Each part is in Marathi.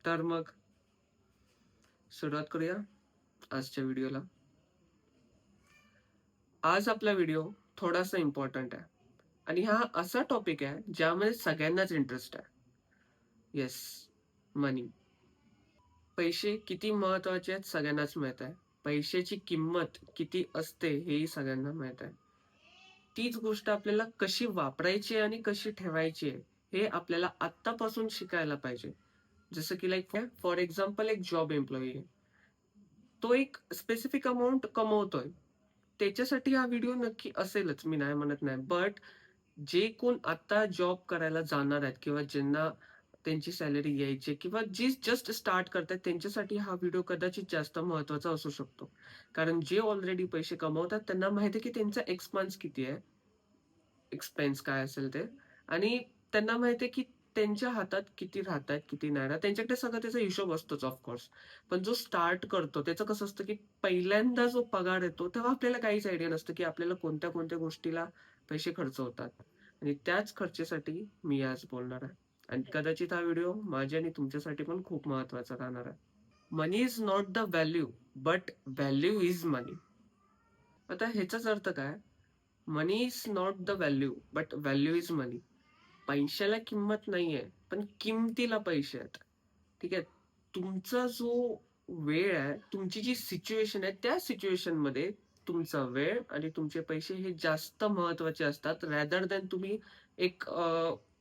तर मग सुरुवात करूया आजच्या व्हिडिओला. आज आपला व्हिडिओ थोडासा इम्पॉर्टंट आहे आणि हा असा टॉपिक आहे ज्यामध्ये सगळ्यांनाच इंटरेस्ट आहे. येस, मनी. पैसे किती महत्वाचे आहेत सगळ्यांनाच माहित आहे. पैशाची किंमत किती असते हेही सगळ्यांना माहित आहे. तीच गोष्ट आपल्याला कशी वापरायची आणि कशी ठेवायची आहे हे आपल्याला आत्तापासून शिकायला पाहिजे. जसं की लाईक फॉर एक्झाम्पल एक जॉब एम्प्लॉई आहे. तो एक स्पेसिफिक अमाउंट कमवतोय. त्याच्यासाठी हा व्हिडिओ नक्की असेलच, मी नाही म्हणत नाही. बट जे कोण आता जॉब करायला जाणार आहेत किंवा ज्यांना त्यांची सॅलरी यायची किंवा जे जस्ट स्टार्ट करतात त्यांच्यासाठी हा व्हिडिओ कदाचित जास्त महत्त्वाचा असू शकतो. कारण जे ऑलरेडी पैसे कमवतात त्यांना माहिती आहे की त्यांचा एक्सपेन्स किती आहे, एक्सपेन्स काय असेल ते. आणि त्यांना माहिती आहे की त्यांच्या हातात किती राहतायत, किती नाही राहत. त्यांच्याकडे सगळा त्याचा हिशोब असतोच ऑफकोर्स. पण जो स्टार्ट करतो त्याचं कसं असतं की पहिल्यांदा जो पगार येतो तेव्हा आपल्याला काहीच आयडिया नसतं की आपल्याला कोणत्या कोणत्या गोष्टीला पैसे खर्च होतात. आणि त्याच खर्चेसाठी मी आज बोलणार आहे. आणि कदाचित हा व्हिडिओ माझ्या आणि तुमच्यासाठी पण खूप महत्त्वाचा राहणार आहे. Money is not the value, but value is money. आता ह्याचाच अर्थ काय? Money is not the value, but value is money. पैशाला किंमत नाहीये, पण किमतीला पैसे आहेत. ठीक आहे. तुमचा जो वेळ आहे, तुमची जी सिच्युएशन आहे, त्या सिच्युएशनमध्ये तुमचा वेळ आणि तुमचे पैसे हे जास्त महत्वाचे असतात, रॅदर दॅन तुम्ही एक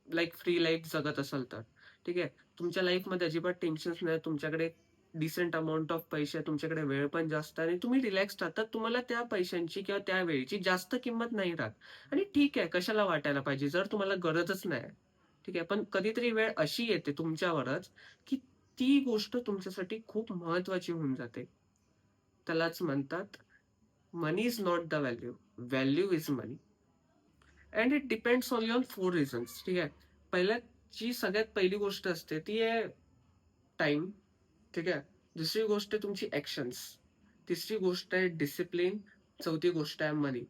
लाईक फ्री लाईफ जगत असाल तर. ठीक आहे. तुमच्या लाईफमध्ये अजिबात टेन्शन्स नाही. तुमच्याकडे डिसेंट अमाउंट ऑफ पैसे आहे, तुमच्याकडे वेळ पण जास्त आहे आणि तुम्ही रिलॅक्स राहतात. तुम्हाला त्या पैशांची किंवा त्या वेळेची जास्त किंमत नाही राहत. आणि ठीक आहे, कशाला वाटायला पाहिजे जर तुम्हाला गरजच नाही. ठीक आहे. पण कधीतरी वेळ अशी येते तुमच्यावरच, की ती गोष्ट तुमच्यासाठी खूप महत्वाची होऊन जाते. त्यालाच म्हणतात money is not the value, value is money. And it depends only on 4 reasons. ठीक आहे. पहिल्यात जी सगळ्यात पहिली गोष्ट असते ती आहे टाईम. ठीक आहे. दुसरी गोष्ट आहे तुमची ॲक्शन्स. तिसरी गोष्ट आहे डिसिप्लिन. चौथी गोष्ट आहे मनी.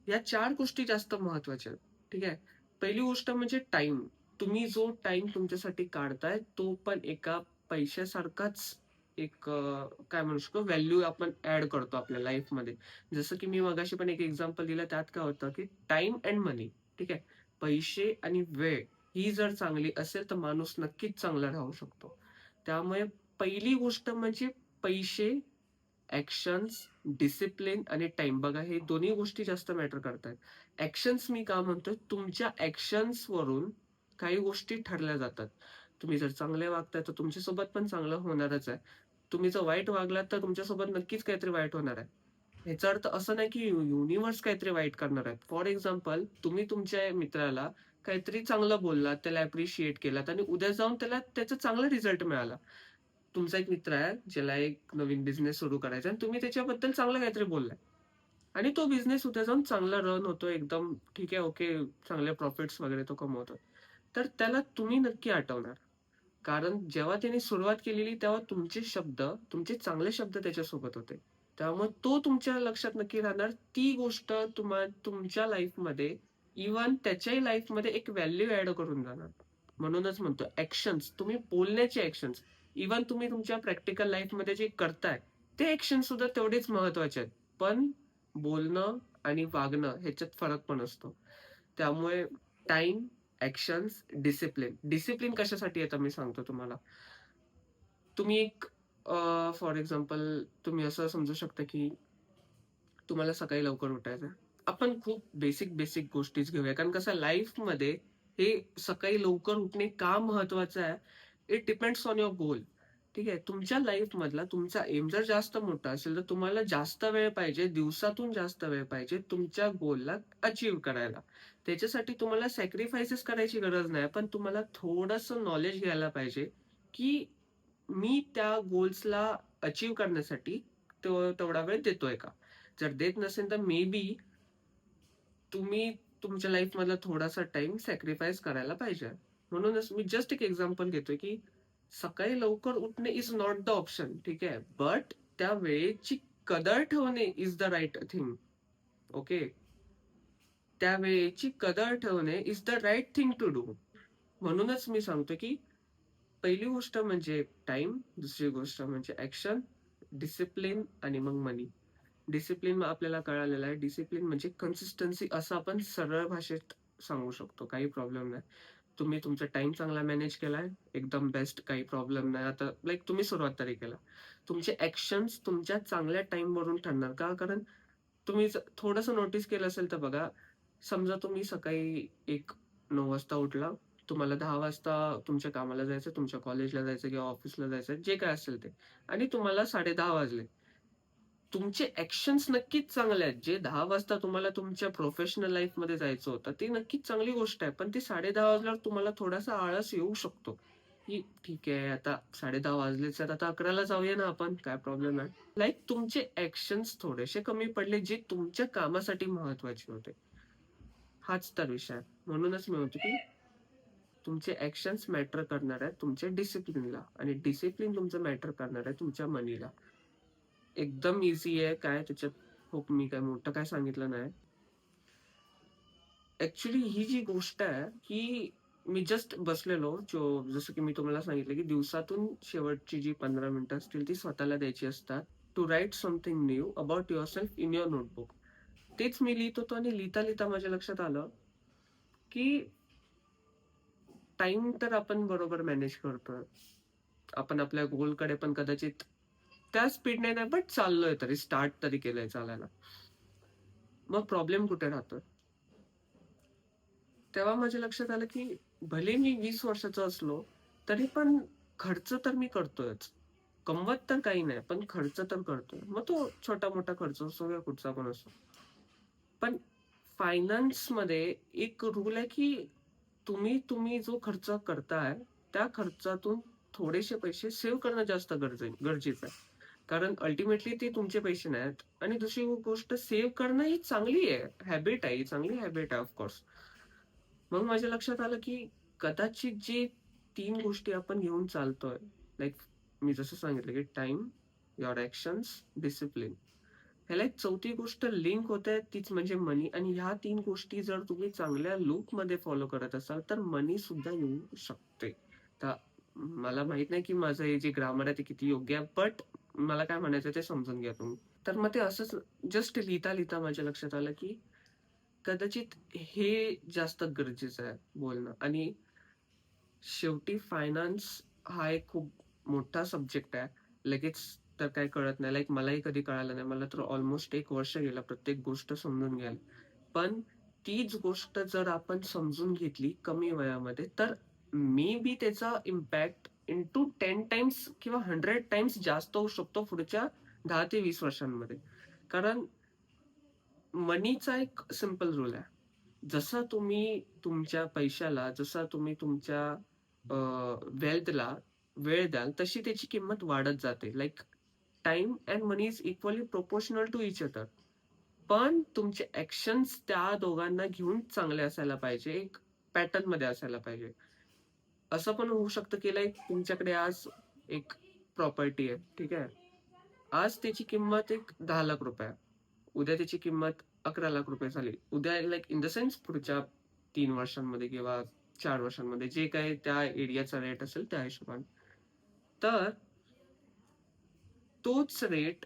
या 4 गोष्टी जास्त महत्त्वाच्या आहेत. ठीक आहे. पहिली गोष्ट म्हणजे टाईम. तुम्ही जो टाईम तुमच्यासाठी काढताय, तो पण एका पैशासारखाच एक काय म्हणू शकतो व्हॅल्यू आपण ॲड करतो आपल्या लाईफमध्ये. जसं की मी मगाशी पण एक एक्झाम्पल दिलं, त्यात काय होतं, की टाईम अँड मनी. ठीक आहे. पैसे आणि वेळ ही जर चांगली असेल, तर माणूस नक्कीच चांगला राहू शकतो. त्यामुळे पहिली गोष्ट म्हणजे पैसे, ॲक्शन्स, डिसिप्लिन आणि टाईम. बघा हे दोन्ही गोष्टी जास्त मॅटर करतायत. ॲक्शन्स मी का म्हणतोय? तुमच्या ॲक्शन्सवरून काही गोष्टी ठरल्या जातात. तुम्ही जर चांगले वागताय तर तुमच्यासोबत पण चांगलं होणारच आहे. तुम्ही जर वाईट वागलात तर तुमच्यासोबत नक्कीच काहीतरी वाईट होणार आहे. ह्याचा अर्थ असं नाही की युनिव्हर्स काहीतरी वाईट करणार आहे. फॉर एक्झाम्पल तुम्ही तुमच्या मित्राला काहीतरी चांगलं बोललात, त्याला ॲप्रिशिएट केलात आणि उद्या जाऊन त्याला त्याचा चांगला रिझल्ट मिळाला. तुमचा एक मित्र आहे, ज्याला एक नवीन बिझनेस सुरू करायचा आहे आणि तुम्ही त्याच्याबद्दल चांगलं काहीतरी बोललाय आणि तो बिझनेस उद्या जाऊन चांगला रन होतो एकदम ठीक आहे, ओके, चांगले प्रॉफिट्स वगैरे तो कमवतोय. तर त्याला तुम्ही नक्की आठवणार. कारण जेव्हा त्याने सुरुवात केलेली तेव्हा तुमचे शब्द, तुमचे चांगले शब्द त्याच्यासोबत होते. त्यामुळे तो तुमच्या लक्षात नक्की राहणार. ती गोष्ट तुमच्या लाईफमध्ये इव्हन त्याच्याही लाईफमध्ये एक व्हॅल्यू ॲड करून जाणार. म्हणूनच म्हणतो ॲक्शन्स, तुम्ही बोलण्याचे ॲक्शन्स, इव्हन तुम्ही तुमच्या प्रॅक्टिकल लाईफमध्ये जे करताय, ते ॲक्शन सुद्धा तेवढेच महत्त्वाचे आहेत. पण बोलणं आणि वागणं ह्याच्यात फरक पण असतो. त्यामुळे टाईम, ॲक्शन्स, डिसिप्लिन. डिसिप्लिन कशासाठी येतं मी सांगतो तुम्हाला. तुम्ही एक फॉर एक्झाम्पल तुम्ही असं समजू शकता, की तुम्हाला सकाळी लवकर उठायचं आहे. आपण खूप बेसिक गोष्टीच घेऊया. कारण कसं लाईफमध्ये हे सकाळी लवकर उठणे का महत्वाचं आहे? इट डिपेंड्स ऑन युअर गोल. ठीक आहे. तुमच्या लाईफमधला तुमचा एम जर जास्त मोठा असेल, तर तुम्हाला जास्त वेळ पाहिजे, दिवसातून जास्त वेळ पाहिजे तुमच्या गोलला अचीव्ह करायला. त्याच्यासाठी तुम्हाला सॅक्रिफाइसेस करायची गरज नाही. पण तुम्हाला थोडंसं नॉलेज घ्यायला पाहिजे, की मी त्या गोल्सला अचीव्ह करण्यासाठी तेवढा वेळ देतोय का? जर देत नसेल तर मे बी तुम्ही तुमच्या लाईफमधला थोडासा टाइम सॅक्रिफाईस करायला पाहिजे. म्हणूनच मी जस्ट एक एक्झाम्पल घेतोय, की सकाळी लवकर उठणे इज नॉट द ऑप्शन. ठीक आहे. बट त्या वेळेची कदर ठेवणे is the right thing. Okay. त्या वेळेची कदर ठेवणे is the right thing to do. म्हणूनच मी सांगतो, की पहिली गोष्ट म्हणजे टाइम, दुसरी गोष्ट म्हणजे ऍक्शन, डिसिप्लिन आणि मग मनी. डिसिप्लिन आपल्याला कळालेलं आहे. डिसिप्लिन म्हणजे कन्सिस्टन्सी असं आपण सरळ भाषेत सांगू शकतो. काही प्रॉब्लेम नाही. तुम्ही तुमचा टाइम चांगला मॅनेज केलाय, एकदम बेस्ट, काही प्रॉब्लेम नाही. आता लाइक तुम्ही सुरुवात तरी केला. तुमचे ॲक्शन्स तुमच्या चांगल्या टाईमवरून ठरणार. का? कारण तुम्ही थोडंसं नोटीस केलं असेल तर बघा, समजा तुम्ही सकाळी एक 9 वाजता उठला. तुम्हाला 10 वाजता तुमच्या कामाला जायचं, तुमच्या कॉलेजला जायचं किंवा ऑफिसला जायचं, जे काय असेल ते. आणि तुम्हाला 10:30 वाजले. तुमचे ॲक्शन्स नक्कीच चांगले आहेत. जे 10 वाजता तुम्हाला तुमच्या प्रोफेशनल लाईफमध्ये जायचं होतं, ती नक्कीच चांगली गोष्ट आहे. पण ती 10:30 वाजल्यावर तुम्हाला थोडासा आळस येऊ शकतो, की ठीक आहे आता 10:30 वाजलेच आहेत, आता 11ला जाऊया ना आपण, काय प्रॉब्लेम आहे. लाइक तुमचे ॲक्शन्स थोडेसे कमी पडले, जे तुमच्या कामासाठी महत्त्वाचे होते. हाच तर विषय आहे. म्हणूनच मी म्हणतो, की तुमचे ॲक्शन्स मॅटर करणार आहेत तुमच्या डिसिप्लिनला आणि डिसिप्लिन तुमचं मॅटर करणार आहे तुमच्या मनीला. एकदम ईझी आहे. काय त्याच्यात खूप मी काय मोठं काय सांगितलं नाही. ॲक्चुअली ही जी गोष्ट आहे, ही मी जस्ट बसलेलो जसं की मी तुम्हाला सांगितलं, की दिवसातून शेवटची जी 15 मिनिटं असतील ती स्वतःला द्यायची असतात. To write something new about yourself in your notebook. तेच मी लिहित होतो आणि लिहिता-लिहिता माझ्या लक्षात आलं, की टाईम तर आपण बरोबर मॅनेज करतोय. आपण आपल्या गोलकडे पण कदाचित त्या स्पीडने नाही, बट चाललोय तरी, स्टार्ट तरी केलंय चालायला. मग प्रॉब्लेम कुठे राहतोय? तेव्हा माझ्या लक्षात आलं, की भले मी 20 वर्षाचा असलो, तरी पण खर्च तर मी करतोयच. कमवत तर काही नाही, पण खर्च तर करतोय. मग तो छोटा-मोठा खर्च असो किंवा कुठचा पण असो. पण फायनान्समध्ये एक रूल आहे, की तुम्ही तुम्ही जो खर्च करताय, त्या खर्चातून थोडेसे पैसे सेव्ह करणं जास्त गरजेचं आहे. कारण अल्टिमेटली ते तुमचे पैसे नाहीत आणि दुसरी गोष्ट सेव्ह करणं ही चांगली आहे, हॅबिट आहे, ही चांगली हॅबिट आहे ऑफकोर्स. मग माझ्या लक्षात आलं, की कदाचित जे 3 गोष्टी आपण घेऊन चालतोय, लाइक मी जसं सांगितलं, की टाईम, युअर ॲक्शन्स, डिसिप्लिन. ह्याला एक चौथी गोष्ट लिंक होते, तीच म्हणजे मनी. आणि ह्या 3 गोष्टी जर तुम्ही चांगल्या लूपमध्ये फॉलो करत असाल, तर मनी सुद्धा येऊ शकते. तर मला माहीत नाही, की माझं हे जे ग्रामर आहे ते किती योग्य आहे, बट मला काय म्हणायचं ते समजून घ्या तुम्ही. तर मग ते असंच जस्ट लिहिता-लिहिता माझ्या लक्षात आलं, की कदाचित हे जास्त गरजेचं आहे बोलणं. आणि शेवटी फायनान्स हा एक खूप मोठा सब्जेक्ट आहे. लगेच तर काही कळत नाही. लाइक मलाही कधी कळालं नाही. मला तर ऑलमोस्ट 1 वर्ष गेलं प्रत्येक गोष्ट समजून घ्यायला. पण तीच गोष्ट जर आपण समजून घेतली कमी वयामध्ये, तर मे बी त्याचा इम्पॅक्ट इंटू 10 टाइम्स किंवा 100 टाइम्स जास्त होऊ शकतो पुढच्या 10 ते 20 वर्षांमध्ये. कारण मनीचा एक सिंपल रूल आहे. जसं तुम्ही तुमच्या पैशाला, जसं तुम्ही तुमच्या वेल्थला वेळ द्याल, तशी त्याची किंमत वाढत जाते. Like time and money is equally proportional to each other. पण तुमचे ॲक्शन्स त्या दोघांना घेऊन चांगले असायला पाहिजे. एक पॅटर्नमध्ये असायला पाहिजे. असं पण होऊ शकतं, की लाइक तुमच्याकडे आज एक प्रॉपर्टी आहे, ठीक आहे. आज त्याची किंमत एक ₹10,00,000 आहे. उद्या त्याची किंमत ₹11,00,000 झाली. उद्या लाइक इन द सेन्स पुढच्या 3 वर्षांमध्ये किंवा 4 वर्षांमध्ये जे काही त्या एरियाचा रेट असेल त्या हिशोबाने. तर तोच रेट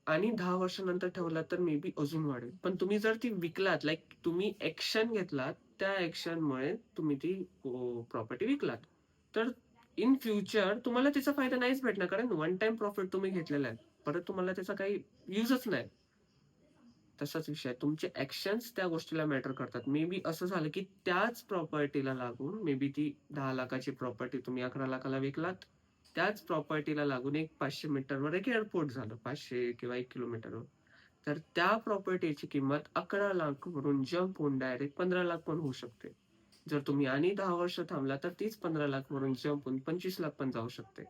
आणि 10 वर्षानंतर ठेवला तर मे बी अजून वाढेल. पण तुम्ही जर ती विकलात, लाइक तुम्ही ॲक्शन घेतलात, त्या ॲक्शनमुळे तुम्ही ती प्रॉपर्टी विकलात. तर इन फ्युचर तुम्हाला त्याचा फायदा नाहीच भेटणार, कारण वन टाईम प्रॉफिट तुम्ही घेतलेला आहे. परत तुम्हाला त्याचा काही युजच नाही. तसाच विषय आहे. तुमचे ॲक्शन्स त्या गोष्टीला मॅटर करतात. मे बी असं झालं, की त्याच प्रॉपर्टीला लागून मे बी ती 10,00,000ची प्रॉपर्टी तुम्ही 11,00,000ला विकलात. त्याच प्रॉपर्टीला लागून एक 500 मीटरवर एक एअरपोर्ट झालं. 500 किंवा 1 किलोमीटरवर. तर त्या प्रॉपर्टीची किंमत 11,00,000 वरून जंप होऊन डायरेक्ट 15,00,000 पण होऊ शकते. जर तुम्ही आणि 10 वर्ष थांबला, तर तीच 15,00,000 वरून जंप होऊन 25,00,000 पण जाऊ शकते.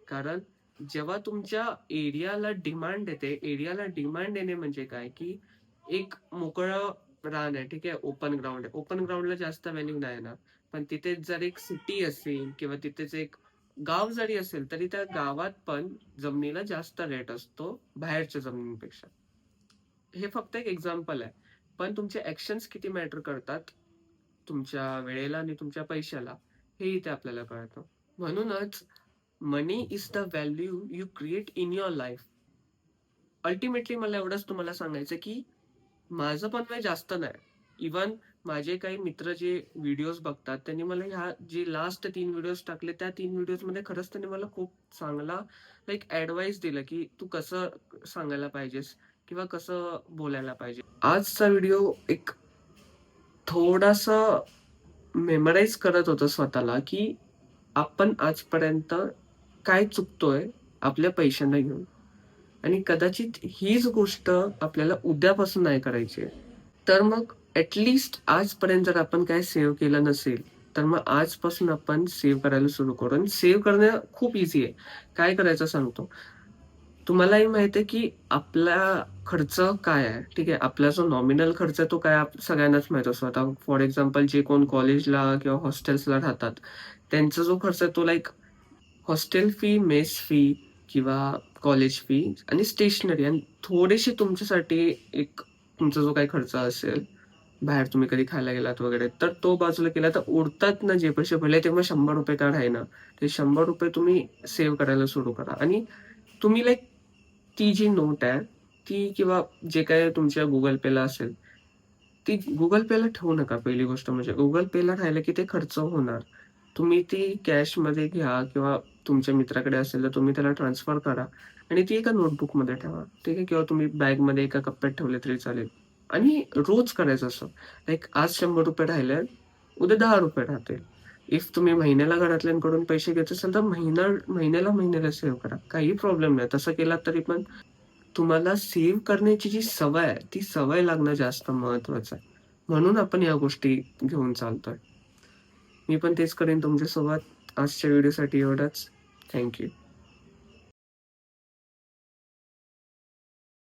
कारण जेव्हा तुमच्या एरियाला डिमांड येणे म्हणजे काय, की एक मोकळं रान आहे, ठीक आहे. ओपन ग्राउंड आहे. ओपन ग्राउंडला जास्त व्हॅल्यू नाही येणार. पण तिथेच जर एक सिटी असेल किंवा तिथेच एक गाव जरी असेल, तरी त्या गावात पण जमिनीला जास्त रेट असतो बाहेरच्या जमिनीपेक्षा. हे फक्त एक एक्झाम्पल आहे. पण तुमचे ॲक्शन्स किती मॅटर करतात तुमच्या वेळेला आणि तुमच्या पैशाला, हे इथे आपल्याला कळतं. म्हणूनच money is the value you create in your life. Ultimately मला एवढंच तुम्हाला सांगायचं की माझं पण वय जास्त नाही. इव्हन माझे काही मित्र जे व्हिडिओज बघतात, त्यांनी मला ह्या जे लास्ट 3 व्हिडिओज टाकले, त्या 3 व्हिडिओजमध्ये खरंच त्यांनी मला खूप चांगला लाइक ॲडवाईस दिलं, की तू कसं सांगायला पाहिजेस किंवा कसं बोलायला पाहिजे. आजचा व्हिडिओ एक थोडासा मेमराईज करत होतो स्वतःला, की आपण आजपर्यंत काय चुकतोय आपल्या पैशांना घेऊन आणि कदाचित हीच गोष्ट आपल्याला उद्यापासून नाही करायची आहे. तर मग आजपर्यंत जर आपण काय सेव्ह केलं नसेल, तर मग आजपासून आपण सेव्ह करायला सुरू करू आणि सेव्ह करणं खूप ईझी आहे. काय करायचं सांगतो. तुम्हालाही माहिती आहे, की आपला खर्च काय आहे, ठीक आहे. आपला जो नॉमिनल खर्च आहे तो काय सगळ्यांनाच माहीत असतो. आता फॉर एक्झाम्पल जे कोण कॉलेजला किंवा हॉस्टेल्सला राहतात, त्यांचा जो खर्च आहे तो like hostel fee, mess fee किंवा कॉलेज फी आणि स्टेशनरी आणि थोडीशी तुमच्यासाठी एक तुमचा जो काही खर्च असेल, बाहेर तुम्ही कधी खायला गेलात वगैरे, तर तो बाजूला केला तर उरतात ना जे पैसे भले ते मग ₹100 का राहीना, ते ₹100 तुम्ही सेव्ह करायला सुरू करा आणि तुम्ही लाइक ती जी नोट आहे, ती किंवा जे काही तुमच्या Google Payला असेल, ती Google Payला ठेवू नका पहिली गोष्ट म्हणजे. Google Payला राहिलं की ते खर्च होणार. तुम्ही ती कॅशमध्ये घ्या किंवा तुमच्या मित्राकडे असेल तर तुम्ही त्याला ट्रान्सफर करा आणि ती एका नोटबुकमध्ये ठेवा. ठीक आहे? किंवा तुम्ही बॅगमध्ये एका कप्प्यात ठेवले तरी चालेल. आणि रोज करायचं असं. लाइक आज ₹100 राहिले, उद्या ₹10 राहतील. इफ तुम्ही महिन्याला घरातल्यांकडून पैसे घेत असाल तर महिन्याला सेव्ह करा. काही प्रॉब्लेम नाही. तसं केलात तरी पण तुम्हाला सेव्ह करण्याची जी सवय आहे, ती सवय लागणं जास्त महत्त्वाचं आहे. म्हणून आपण या गोष्टी घेऊन चालतोय. मी पण तेच करेन तुमच्यासोबत. आजच्या व्हिडिओसाठी एवढंच. Thank you.